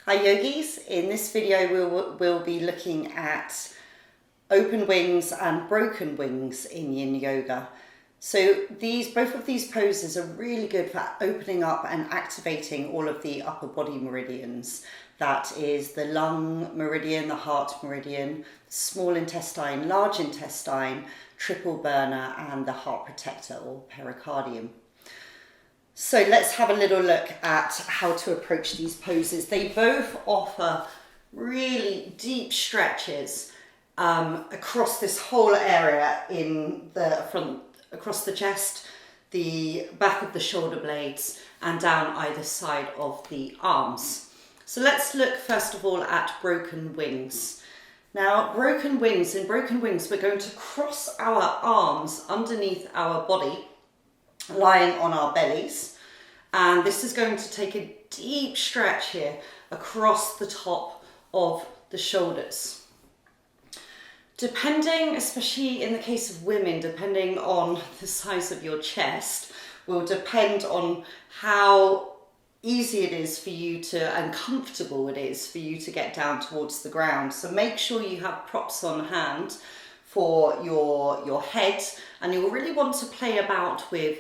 Hi yogis, in this video we'll be looking at open wings and broken wings in yin yoga. So both of these poses are really good for opening up and activating all of the upper body meridians. That is the lung meridian, the heart meridian, small intestine, large intestine, triple burner, and the heart protector or pericardium. So let's have a little look at how to approach these poses. They both offer really deep stretches across this whole area in the front, across the chest, the back of the shoulder blades, and down either side of the arms. So let's look first of all at broken wings. Now, in broken wings, we're going to cross our arms underneath our body, lying on our bellies, and this is going to take a deep stretch here across the top of the shoulders. Depending, especially in the case of women, depending on the size of your chest, will depend on how easy it is for you to, and comfortable it is for you to get down towards the ground. So make sure you have props on hand for your head, and you'll really want to play about with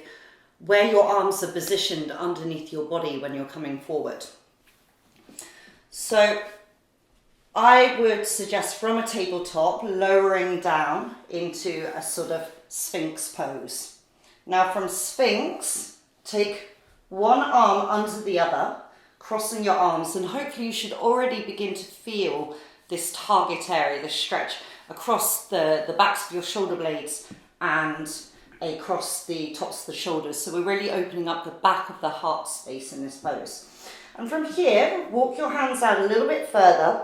where your arms are positioned underneath your body when you're coming forward. So I would suggest from a tabletop lowering down into a sort of Sphinx pose. Now from Sphinx, take one arm under the other, crossing your arms, and hopefully you should already begin to feel this target area, this stretch across the backs of your shoulder blades and across the tops of the shoulders. So we're really opening up the back of the heart space in this pose. And from here, walk your hands out a little bit further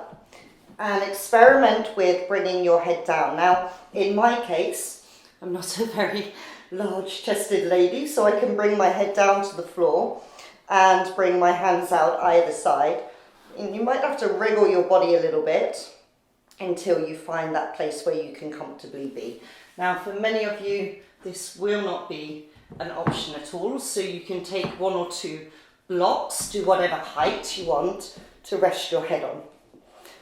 and experiment with bringing your head down. Now, in my case, I'm not a very large chested lady, so I can bring my head down to the floor and bring my hands out either side. And you might have to wriggle your body a little bit until you find that place where you can comfortably be. Now, for many of you, this will not be an option at all, so you can take one or two blocks to whatever height you want to rest your head on.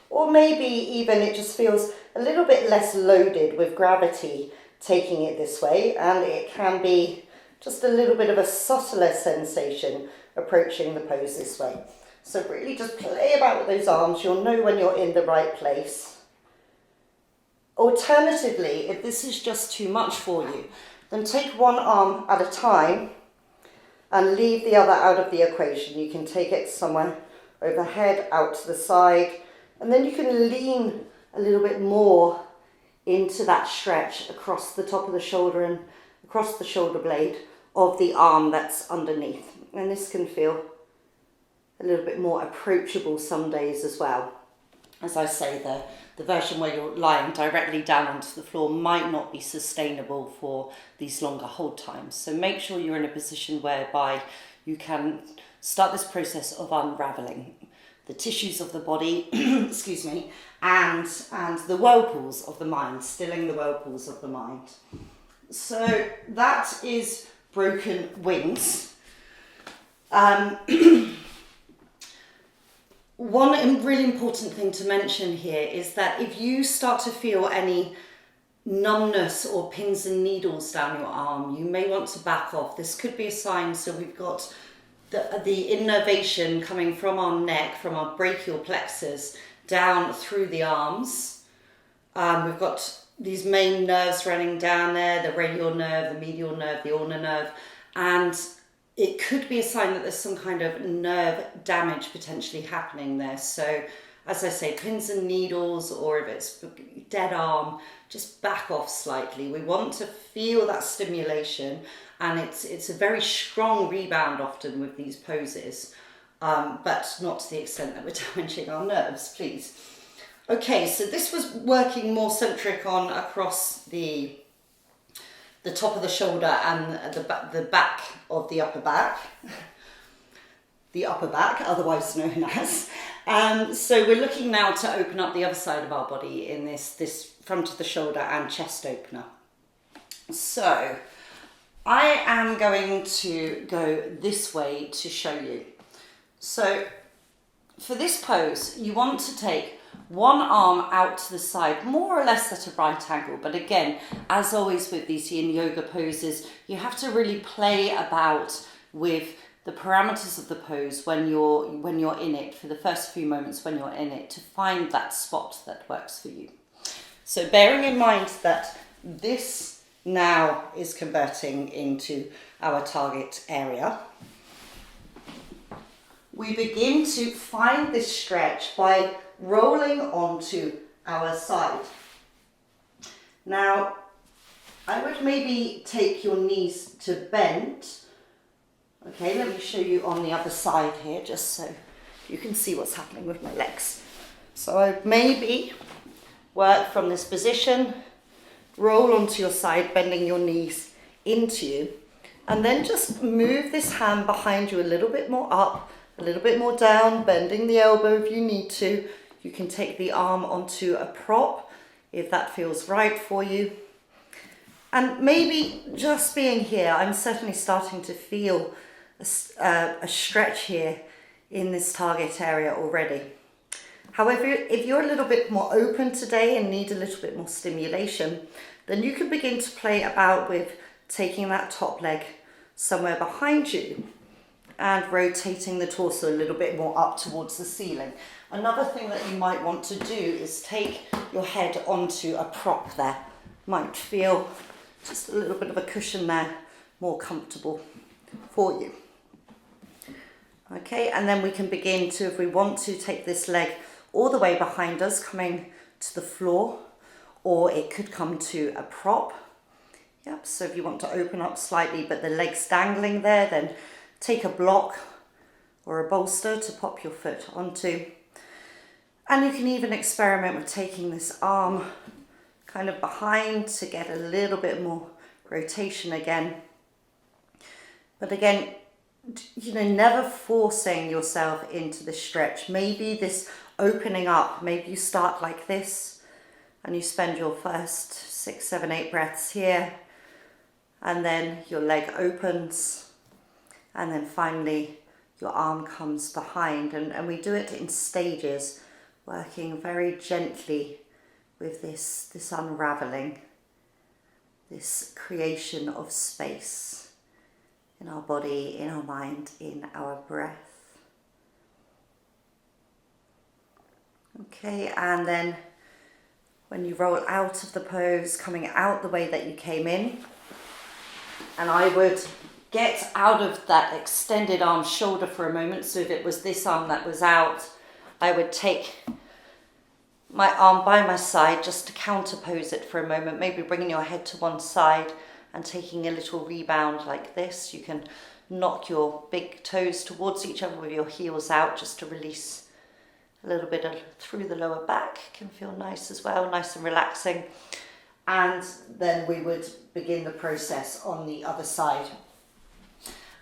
Or maybe even it just feels a little bit less loaded with gravity taking it this way, and it can be just a little bit of a subtler sensation approaching the pose this way. So really just play about with those arms. You'll know when you're in the right place. Alternatively, if this is just too much for you, then take one arm at a time and leave the other out of the equation. You can take it somewhere overhead, out to the side, and then you can lean a little bit more into that stretch across the top of the shoulder and across the shoulder blade of the arm that's underneath. And this can feel a little bit more approachable some days as well. As I say, the version where you're lying directly down onto the floor might not be sustainable for these longer hold times. So make sure you're in a position whereby you can start this process of unraveling the tissues of the body, excuse me, and the whirlpools of the mind, stilling the whirlpools of the mind. So that is broken wings. One really important thing to mention here is that if you start to feel any numbness or pins and needles down your arm, you may want to back off. This could be a sign. So we've got the innervation coming from our neck, from our brachial plexus, down through the arms. We've got these main nerves running down there, the radial nerve, the medial nerve, the ulnar nerve, and it could be a sign that there's some kind of nerve damage potentially happening there. So, as I say, pins and needles, or if it's dead arm, just back off slightly. We want to feel that stimulation, and it's a very strong rebound often with these poses, but not to the extent that we're damaging our nerves, please. Okay, so this was working more centric on across the top of the shoulder and the back of the upper back, otherwise known as. So we're looking now to open up the other side of our body in this front of the shoulder and chest opener. So I am going to go this way to show you. So for this pose, you want to take one arm out to the side, more or less at a right angle. But again, as always with these yin yoga poses, you have to really play about with the parameters of the pose when you're in it, for the first few moments when you're in it, to find that spot that works for you. So bearing in mind that this now is converting into our target area, we begin to find this stretch by rolling onto our side. Now, I would maybe take your knees to bend. Okay, let me show you on the other side here, just so you can see what's happening with my legs. So I would maybe work from this position, roll onto your side, bending your knees into you, and then just move this hand behind you a little bit more up, a little bit more down, bending the elbow if you need to. You can take the arm onto a prop if that feels right for you. And maybe just being here, I'm certainly starting to feel a stretch here in this target area already. However, if you're a little bit more open today and need a little bit more stimulation, then you can begin to play about with taking that top leg somewhere behind you and rotating the torso a little bit more up towards the ceiling. Another thing that you might want to do is take your head onto a prop there. Might feel just a little bit of a cushion there, more comfortable for you. Okay, and then we can begin to, if we want to, take this leg all the way behind us, coming to the floor, or it could come to a prop. Yep, so if you want to open up slightly but the leg's dangling there, then take a block or a bolster to pop your foot onto. And you can even experiment with taking this arm kind of behind to get a little bit more rotation again. But again, never forcing yourself into this stretch. Maybe this opening up, maybe you start like this and you spend your first 6, 7, 8 breaths here, and then your leg opens, and then finally your arm comes behind, and we do it in stages, working very gently with this unraveling, this creation of space in our body, in our mind, in our breath. Okay, and then when you roll out of the pose, coming out the way that you came in, and I would get out of that extended arm shoulder for a moment. So if it was this arm that was out, I would take my arm by my side just to counterpose it for a moment, maybe bringing your head to one side and taking a little rebound like this. You can knock your big toes towards each other with your heels out just to release a little bit through the lower back. Can feel nice as well, nice and relaxing. And then we would begin the process on the other side.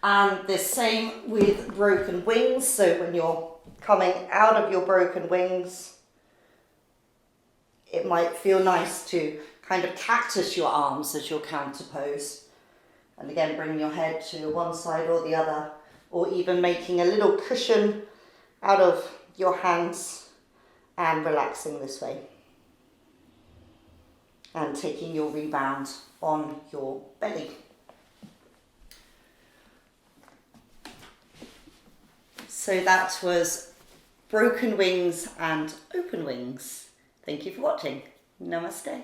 And the same with broken wings. So when you're coming out of your broken wings, it might feel nice to kind of cactus your arms as your counter pose. And again, bring your head to one side or the other, or even making a little cushion out of your hands and relaxing this way. And taking your rebound on your belly. So that was broken wings and open wings. Thank you for watching. Namaste.